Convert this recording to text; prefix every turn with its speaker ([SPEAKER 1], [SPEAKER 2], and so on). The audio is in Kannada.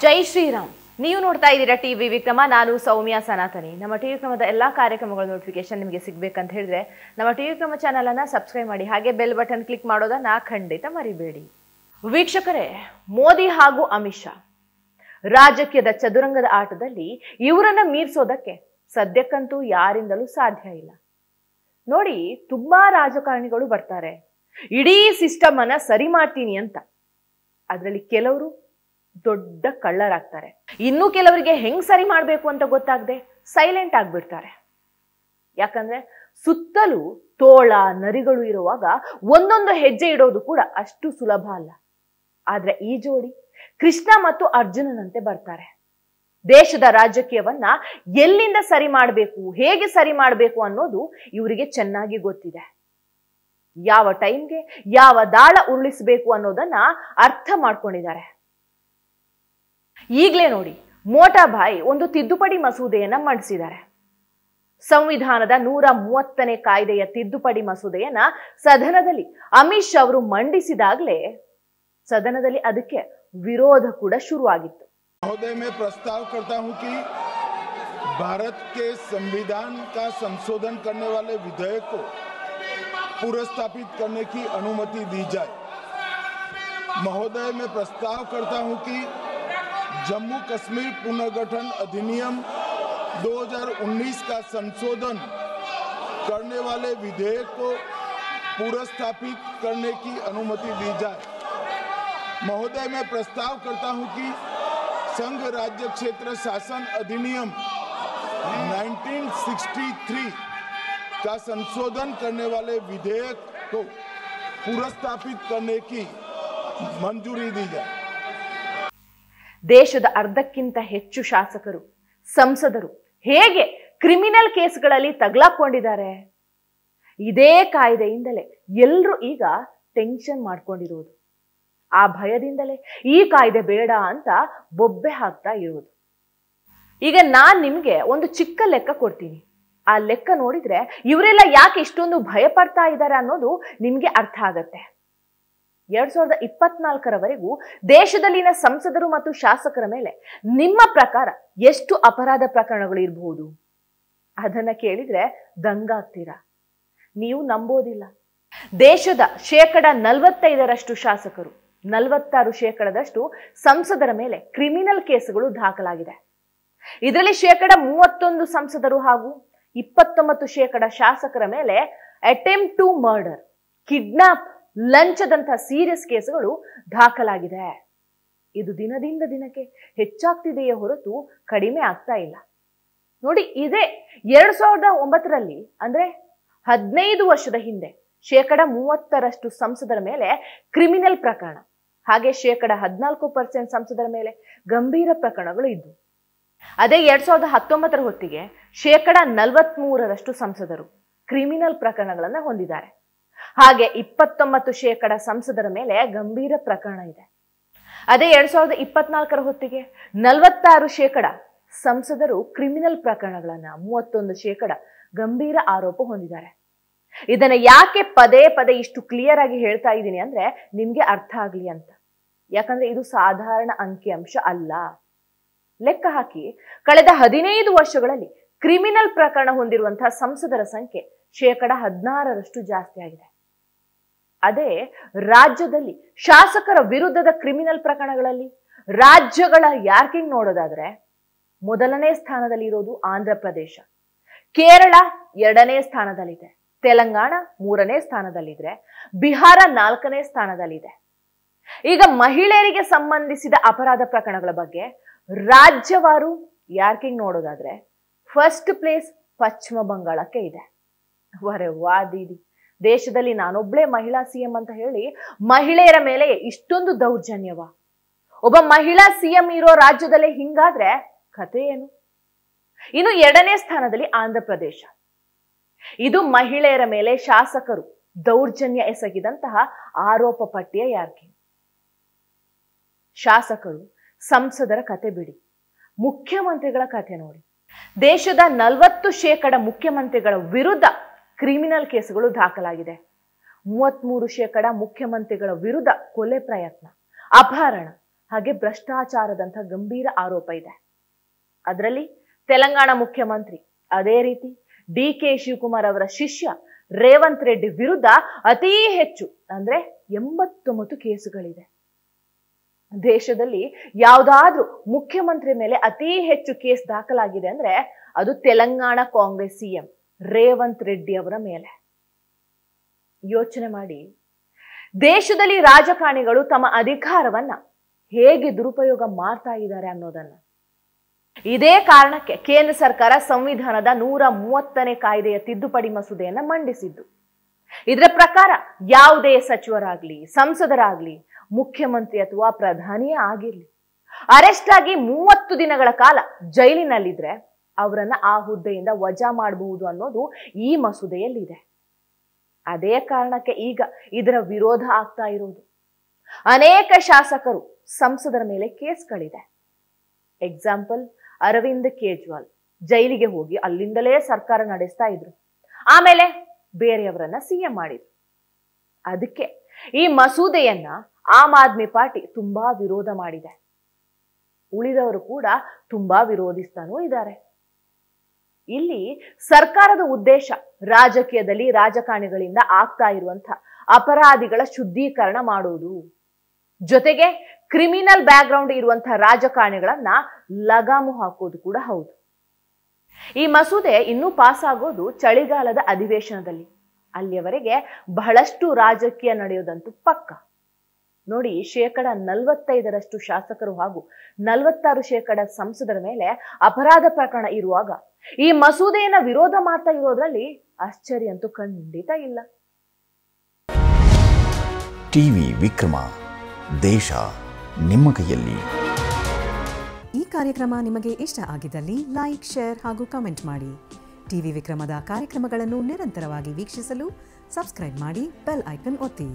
[SPEAKER 1] ಜೈ ಶ್ರೀರಾಮ್. ನೀವು ನೋಡ್ತಾ ಇದ್ದೀರಾ ಟಿವಿ ವಿಕ್ರಮ. ನಾನು ಸೌಮ್ಯ ಸನಾತನಿ. ನಮ್ಮ ಟಿವಿ ವಿಕ್ರಮದ ಎಲ್ಲ ಕಾರ್ಯಕ್ರಮಗಳ ನೋಟಿಫಿಕೇಶನ್ ನಿಮಗೆ ಸಿಗಬೇಕಂತ ಹೇಳಿದ್ರೆ ನಮ್ಮ ಟಿವಿ ವಿಕ್ರಮ ಚಾನಲ್ ಅನ್ನ ಸಬ್ಸ್ಕ್ರೈಬ್ ಮಾಡಿ, ಹಾಗೆ ಬೆಲ್ ಬಟನ್ ಕ್ಲಿಕ್ ಮಾಡೋದನ್ನ ಖಂಡಿತ ಮರಿಬೇಡಿ. ವೀಕ್ಷಕರೇ, ಮೋದಿ ಹಾಗೂ ಅಮಿತ್ ಶಾ ರಾಜಕೀಯದ ಚದುರಂಗದ ಆಟದಲ್ಲಿ ಇವರನ್ನ ಮೀರಿಸೋದಕ್ಕೆ ಸದ್ಯಕ್ಕಂತೂ ಯಾರಿಂದಲೂ ಸಾಧ್ಯ ಇಲ್ಲ. ನೋಡಿ, ತುಂಬಾ ರಾಜಕಾರಣಿಗಳು ಬರ್ತಾರೆ, ಇಡೀ ಸಿಸ್ಟಮ್ ಅನ್ನ ಸರಿ ಮಾಡ್ತೀನಿ ಅಂತ. ಅದರಲ್ಲಿ ಕೆಲವರು ದೊಡ್ಡ ಕಳ್ಳರಾಗ್ತಾರೆ, ಇನ್ನು ಕೆಲವರಿಗೆ ಹೆಂಗ್ ಸರಿ ಮಾಡ್ಬೇಕು ಅಂತ ಗೊತ್ತಾಗದೆ ಸೈಲೆಂಟ್ ಆಗ್ಬಿಡ್ತಾರೆ. ಯಾಕಂದ್ರೆ ಸುತ್ತಲೂ ತೋಳ ನರಿಗಳು ಇರುವಾಗ ಒಂದೊಂದು ಹೆಜ್ಜೆ ಇಡೋದು ಕೂಡ ಅಷ್ಟು ಸುಲಭ ಅಲ್ಲ. ಆದ್ರೆ ಈ ಜೋಡಿ ಕೃಷ್ಣ ಮತ್ತು ಅರ್ಜುನನಂತೆ ಬರ್ತಾರೆ. ದೇಶದ ರಾಜಕೀಯವನ್ನ ಎಲ್ಲಿಂದ ಸರಿ ಮಾಡಬೇಕು, ಹೇಗೆ ಸರಿ ಮಾಡಬೇಕು ಅನ್ನೋದು ಇವರಿಗೆ ಚೆನ್ನಾಗಿ ಗೊತ್ತಿದೆ. ಯಾವ ಟೈಮ್ಗೆ ಯಾವ ದಾಳ ಉರುಳಿಸಬೇಕು ಅನ್ನೋದನ್ನ ಅರ್ಥ ಮಾಡ್ಕೊಂಡಿದ್ದಾರೆ. ಈಗಲೇ ನೋಡಿ, ಮೋಟಾಬಾಯಿ ಒಂದು ತಿದ್ದುಪಡಿ ಮಸೂದೆಯನ್ನ ಮಂಡಿಸಿದ್ದಾರೆ. ಸಂವಿಧಾನದ 130ನೇ ಕಾಯ್ದೆಯ ತಿದ್ದುಪಡಿ ಮಸೂದೆಯನ್ನ ಸದನದಲ್ಲಿ ಅಮಿತ್ ಶಾ ಅವರು ಮಂಡಿಸಿದಾಗಲೇ ಸದನದಲ್ಲಿ ಅದಕ್ಕೆ ವಿರೋಧ ಕೂಡ ಶುರುವಾಗಿತ್ತು.
[SPEAKER 2] महोदय, मैं प्रस्ताव करता हूं कि भारत के संविधान का संशोधन करने वाले विधेयक को पुनर्स्थापित करने की अनुमति दी जाए। महोदय, मैं प्रस्ताव करता हूं कि जम्मू कश्मीर पुनर्गठन अधिनियम 2019 का संशोधन करने वाले विधेयक को पुनर्स्थापित करने की अनुमति दी जाए। महोदय, मैं प्रस्ताव करता हूं कि संघ राज्य क्षेत्र शासन अधिनियम 1963 का संशोधन करने वाले विधेयक को पुनर्स्थापित करने की मंजूरी दी जाए।
[SPEAKER 1] ದೇಶದ ಅರ್ಧಕ್ಕಿಂತ ಹೆಚ್ಚು ಶಾಸಕರು, ಸಂಸದರು ಹೇಗೆ ಕ್ರಿಮಿನಲ್ ಕೇಸ್ಗಳಲ್ಲಿ ತಗಲಾಕೊಂಡಿದ್ದಾರೆ? ಇದೇ ಕಾಯ್ದೆಯಿಂದಲೇ ಎಲ್ಲರೂ ಈಗ ಟೆನ್ಷನ್ ಮಾಡ್ಕೊಂಡಿರೋದು. ಆ ಭಯದಿಂದಲೇ ಈ ಕಾಯ್ದೆ ಬೇಡ ಅಂತ ಬೊಬ್ಬೆ ಹಾಕ್ತಾ ಇರೋದು. ಈಗ ನಾನ್ ನಿಮ್ಗೆ ಒಂದು ಚಿಕ್ಕ ಲೆಕ್ಕ ಕೊಡ್ತೀನಿ. ಆ ಲೆಕ್ಕ ನೋಡಿದ್ರೆ ಇವರೆಲ್ಲ ಯಾಕೆ ಇಷ್ಟೊಂದು ಭಯ ಪಡ್ತಾ ಇದ್ದಾರೆ ಅನ್ನೋದು ನಿಮ್ಗೆ ಅರ್ಥ ಆಗತ್ತೆ. 2024ರವರೆಗೂ ದೇಶದಲ್ಲಿನ ಸಂಸದರು ಮತ್ತು ಶಾಸಕರ ಮೇಲೆ ನಿಮ್ಮ ಪ್ರಕಾರ ಎಷ್ಟು ಅಪರಾಧ ಪ್ರಕರಣಗಳು ಇರಬಹುದು? ಅದನ್ನ ಕೇಳಿದ್ರೆ ದಂಗಾಗ್ತೀರಾ, ನೀವು ನಂಬೋದಿಲ್ಲ. ದೇಶದ 45% ಶಾಸಕರು, 46% ಸಂಸದರ ಮೇಲೆ ಕ್ರಿಮಿನಲ್ ಕೇಸುಗಳು ದಾಖಲಾಗಿದೆ. ಇದರಲ್ಲಿ 31% ಸಂಸದರು ಹಾಗೂ 29% ಶಾಸಕರ ಮೇಲೆ ಅಟೆಂಪ್ಟ್ ಟು ಮರ್ಡರ್, ಕಿಡ್ನಾಪ್, ಲಂಚದಂತಹ ಸೀರಿಯಸ್ ಕೇಸುಗಳು ದಾಖಲಾಗಿದೆ. ಇದು ದಿನದಿಂದ ದಿನಕ್ಕೆ ಹೆಚ್ಚಾಗ್ತಿದೆಯೇ ಹೊರತು ಕಡಿಮೆ ಆಗ್ತಾ ಇಲ್ಲ. ನೋಡಿ, ಇದೇ 2009ರಲ್ಲಿ ಅಂದ್ರೆ 15 ವರ್ಷದ ಹಿಂದೆ 30% ಸಂಸದರ ಮೇಲೆ ಕ್ರಿಮಿನಲ್ ಪ್ರಕರಣ, ಹಾಗೆ 14% ಸಂಸದರ ಮೇಲೆ ಗಂಭೀರ ಪ್ರಕರಣಗಳು ಇದ್ವು. ಅದೇ 2019ರ ಹೊತ್ತಿಗೆ 43% ಸಂಸದರು ಕ್ರಿಮಿನಲ್ ಪ್ರಕರಣಗಳನ್ನ ಹೊಂದಿದ್ದಾರೆ. ಹಾಗೆ 29% ಸಂಸದರ ಮೇಲೆ ಗಂಭೀರ ಪ್ರಕರಣ ಇದೆ. ಅದೇ 2024ರ ಹೊತ್ತಿಗೆ 46% ಸಂಸದರು ಕ್ರಿಮಿನಲ್ ಪ್ರಕರಣಗಳನ್ನ, 31% ಗಂಭೀರ ಆರೋಪ ಹೊಂದಿದ್ದಾರೆ. ಇದನ್ನ ಯಾಕೆ ಪದೇ ಪದೇ ಇಷ್ಟು ಕ್ಲಿಯರ್ ಆಗಿ ಹೇಳ್ತಾ ಇದ್ದೀನಿ ಅಂದ್ರೆ ನಿಮ್ಗೆ ಅರ್ಥ ಆಗ್ಲಿ ಅಂತ. ಯಾಕಂದ್ರೆ ಇದು ಸಾಧಾರಣ ಅಂಕಿಅಂಶ ಅಲ್ಲ. ಲೆಕ್ಕ ಹಾಕಿ, ಕಳೆದ 15 ವರ್ಷಗಳಲ್ಲಿ ಕ್ರಿಮಿನಲ್ ಪ್ರಕರಣ ಹೊಂದಿರುವಂತಹ ಸಂಸದರ ಸಂಖ್ಯೆ 16% ಜಾಸ್ತಿ ಆಗಿದೆ. ಅದೇ ರಾಜ್ಯದಲ್ಲಿ ಶಾಸಕರ ವಿರುದ್ಧದ ಕ್ರಿಮಿನಲ್ ಪ್ರಕರಣಗಳಲ್ಲಿ ರಾಜ್ಯಗಳ ರ್ಯಾಂಕಿಂಗ್ ನೋಡೋದಾದ್ರೆ ಮೊದಲನೇ ಸ್ಥಾನದಲ್ಲಿ ಇರೋದು ಆಂಧ್ರ ಪ್ರದೇಶ, ಕೇರಳ 2ನೇ ಸ್ಥಾನದಲ್ಲಿದೆ, ತೆಲಂಗಾಣ 3ನೇ ಸ್ಥಾನದಲ್ಲಿದ್ರೆ, ಬಿಹಾರ 4ನೇ ಸ್ಥಾನದಲ್ಲಿದೆ. ಈಗ ಮಹಿಳೆಯರಿಗೆ ಸಂಬಂಧಿಸಿದ ಅಪರಾಧ ಪ್ರಕರಣಗಳ ಬಗ್ಗೆ ರಾಜ್ಯವಾರು ರ್ಯಾಂಕಿಂಗ್ ನೋಡೋದಾದ್ರೆ ಫಸ್ಟ್ ಪ್ಲೇಸ್ ಪಶ್ಚಿಮ ಬಂಗಾಳಕ್ಕೆ ಇದೆ. ವರೆ ವಾ ದೀದಿ, ದೇಶದಲ್ಲಿ ನಾನೊಬ್ಳೆ ಮಹಿಳಾ ಸಿಎಂ ಅಂತ ಹೇಳಿ ಮಹಿಳೆಯರ ಮೇಲೆ ಇಷ್ಟೊಂದು ದೌರ್ಜನ್ಯವ? ಒಬ್ಬ ಮಹಿಳಾ ಸಿಎಂ ಇರೋ ರಾಜ್ಯದಲ್ಲೇ ಹಿಂಗಾದ್ರೆ ಕಥೆ ಏನು? ಇನ್ನು 2ನೇ ಸ್ಥಾನದಲ್ಲಿ ಆಂಧ್ರ ಪ್ರದೇಶ. ಇದು ಮಹಿಳೆಯರ ಮೇಲೆ ಶಾಸಕರು ದೌರ್ಜನ್ಯ ಎಸಗಿದಂತಹ ಆರೋಪ ಪಟ್ಟಿಯ ರ್ಯಾಂಕಿಂಗ್. ಶಾಸಕರು, ಸಂಸದರ ಕತೆ ಬಿಡಿ, ಮುಖ್ಯಮಂತ್ರಿಗಳ ಕತೆ ನೋಡಿ. ದೇಶದ 40% ಮುಖ್ಯಮಂತ್ರಿಗಳ ವಿರುದ್ಧ ಕ್ರಿಮಿನಲ್ ಕೇಸುಗಳು ದಾಖಲಾಗಿದೆ. 33% ಮುಖ್ಯಮಂತ್ರಿಗಳ ವಿರುದ್ಧ ಕೊಲೆ ಪ್ರಯತ್ನ, ಅಪಹರಣ, ಹಾಗೆ ಭ್ರಷ್ಟಾಚಾರದಂಥ ಗಂಭೀರ ಆರೋಪ ಇದೆ. ಅದರಲ್ಲಿ ತೆಲಂಗಾಣ ಮುಖ್ಯಮಂತ್ರಿ, ಅದೇ ರೀತಿ DK ಶಿವಕುಮಾರ್ ಅವರ ಶಿಷ್ಯ ರೇವಂತ್ ರೆಡ್ಡಿ ವಿರುದ್ಧ ಅತೀ ಹೆಚ್ಚು ಅಂದ್ರೆ 89 ಕೇಸುಗಳಿದೆ. ದೇಶದಲ್ಲಿ ಯಾವುದಾದ್ರೂ ಮುಖ್ಯಮಂತ್ರಿ ಮೇಲೆ ಅತೀ ಹೆಚ್ಚು ಕೇಸ್ ದಾಖಲಾಗಿದೆ ಅಂದ್ರೆ ಅದು ತೆಲಂಗಾಣ ಕಾಂಗ್ರೆಸ್ CM ರೇವಂತ್ ರೆಡ್ಡಿ ಅವರ ಮೇಲೆ. ಯೋಚನೆ ಮಾಡಿ, ದೇಶದಲ್ಲಿ ರಾಜಕಾರಣಿಗಳು ತಮ್ಮ ಅಧಿಕಾರವನ್ನ ಹೇಗೆ ದುರುಪಯೋಗ ಮಾಡ್ತಾ ಇದ್ದಾರೆ ಅನ್ನೋದನ್ನ. ಇದೇ ಕಾರಣಕ್ಕೆ ಕೇಂದ್ರ ಸರ್ಕಾರ ಸಂವಿಧಾನದ 130ನೇ ಕಾಯ್ದೆಯ ತಿದ್ದುಪಡಿ ಮಸೂದೆಯನ್ನ ಮಂಡಿಸಿದ್ದು. ಇದರ ಪ್ರಕಾರ ಯಾವುದೇ ಸಚಿವರಾಗ್ಲಿ, ಸಂಸದರಾಗ್ಲಿ, ಮುಖ್ಯಮಂತ್ರಿ ಅಥವಾ ಪ್ರಧಾನಿಯೇ ಆಗಿರ್ಲಿ, ಅರೆಸ್ಟ್ ಆಗಿ 30 ದಿನಗಳ ಕಾಲ ಜೈಲಿನಲ್ಲಿದ್ರೆ ಅವರನ್ನ ಆ ಹುದ್ದೆಯಿಂದ ವಜಾ ಮಾಡಬಹುದು ಅನ್ನೋದು ಈ ಮಸೂದೆಯಲ್ಲಿದೆ. ಅದೇ ಕಾರಣಕ್ಕೆ ಈಗ ಇದರ ವಿರೋಧ ಆಗ್ತಾ ಇರೋದು. ಅನೇಕ ಶಾಸಕರು, ಸಂಸದರ ಮೇಲೆ ಕೇಸ್ಗಳಿದೆ. ಎಕ್ಸಾಂಪಲ್, ಅರವಿಂದ್ ಕೇಜ್ರಿವಾಲ್ ಜೈಲಿಗೆ ಹೋಗಿ ಅಲ್ಲಿಂದಲೇ ಸರ್ಕಾರ ನಡೆಸ್ತಾ ಇದ್ರು. ಆಮೇಲೆ ಬೇರೆಯವರನ್ನ CM ಮಾಡಿದ್ರು. ಅದಕ್ಕೆ ಈ ಮಸೂದೆಯನ್ನ ಆಮ್ ಆದ್ಮಿ ಪಾರ್ಟಿ ತುಂಬಾ ವಿರೋಧ ಮಾಡಿದೆ. ಉಳಿದವರು ಕೂಡ ತುಂಬಾ ವಿರೋಧಿಸ್ತಾನೂ ಇದ್ದಾರೆ. ಇಲ್ಲಿ ಸರ್ಕಾರದ ಉದ್ದೇಶ ರಾಜಕೀಯದಲ್ಲಿ ರಾಜಕಾರಣಿಗಳಿಂದ ಆಗ್ತಾ ಇರುವಂತ ಅಪರಾಧಿಗಳ ಶುದ್ಧೀಕರಣ ಮಾಡುವುದು, ಜೊತೆಗೆ ಕ್ರಿಮಿನಲ್ ಬ್ಯಾಕ್ ಗ್ರೌಂಡ್ ಇರುವಂತಹ ರಾಜಕಾರಣಿಗಳನ್ನ ಲಗಾಮು ಹಾಕೋದು ಕೂಡ ಹೌದು. ಈ ಮಸೂದೆ ಇನ್ನೂ ಪಾಸ್ ಆಗೋದು ಚಳಿಗಾಲದ ಅಧಿವೇಶನದಲ್ಲಿ. ಅಲ್ಲಿಯವರೆಗೆ ಬಹಳಷ್ಟು ರಾಜಕೀಯ ನಡೆಯೋದಂತೂ ಪಕ್ಕ. ನೋಡಿ, 45% ಶಾಸಕರು ಹಾಗೂ 46% ಸಂಸದರ ಮೇಲೆ ಅಪರಾಧ ಪ್ರಕರಣ ಇರುವಾಗ ಈ ಮಸೂದೆಯನ್ನ ವಿರೋಧ ಮಾಡ್ತಾ ಇರೋದ್ರಲ್ಲಿ ಆಶ್ಚರ್ಯ ಅಂತೂ ಖಂಡಿತ ಇಲ್ಲ.
[SPEAKER 3] ಟಿವಿ ವಿಕ್ರಮ, ದೇಶ ನಿಮ್ಮ ಕೈಯಲ್ಲಿ.
[SPEAKER 4] ಈ ಕಾರ್ಯಕ್ರಮ ನಿಮಗೆ ಇಷ್ಟ ಆಗಿದ್ದಲ್ಲಿ ಲೈಕ್, ಶೇರ್ ಹಾಗೂ ಕಮೆಂಟ್ ಮಾಡಿ. ಟಿವಿ ವಿಕ್ರಮದ ಕಾರ್ಯಕ್ರಮಗಳನ್ನು ನಿರಂತರವಾಗಿ ವೀಕ್ಷಿಸಲು ಸಬ್ಸ್ಕ್ರೈಬ್ ಮಾಡಿ, ಬೆಲ್ ಐಕನ್ ಒತ್ತಿ.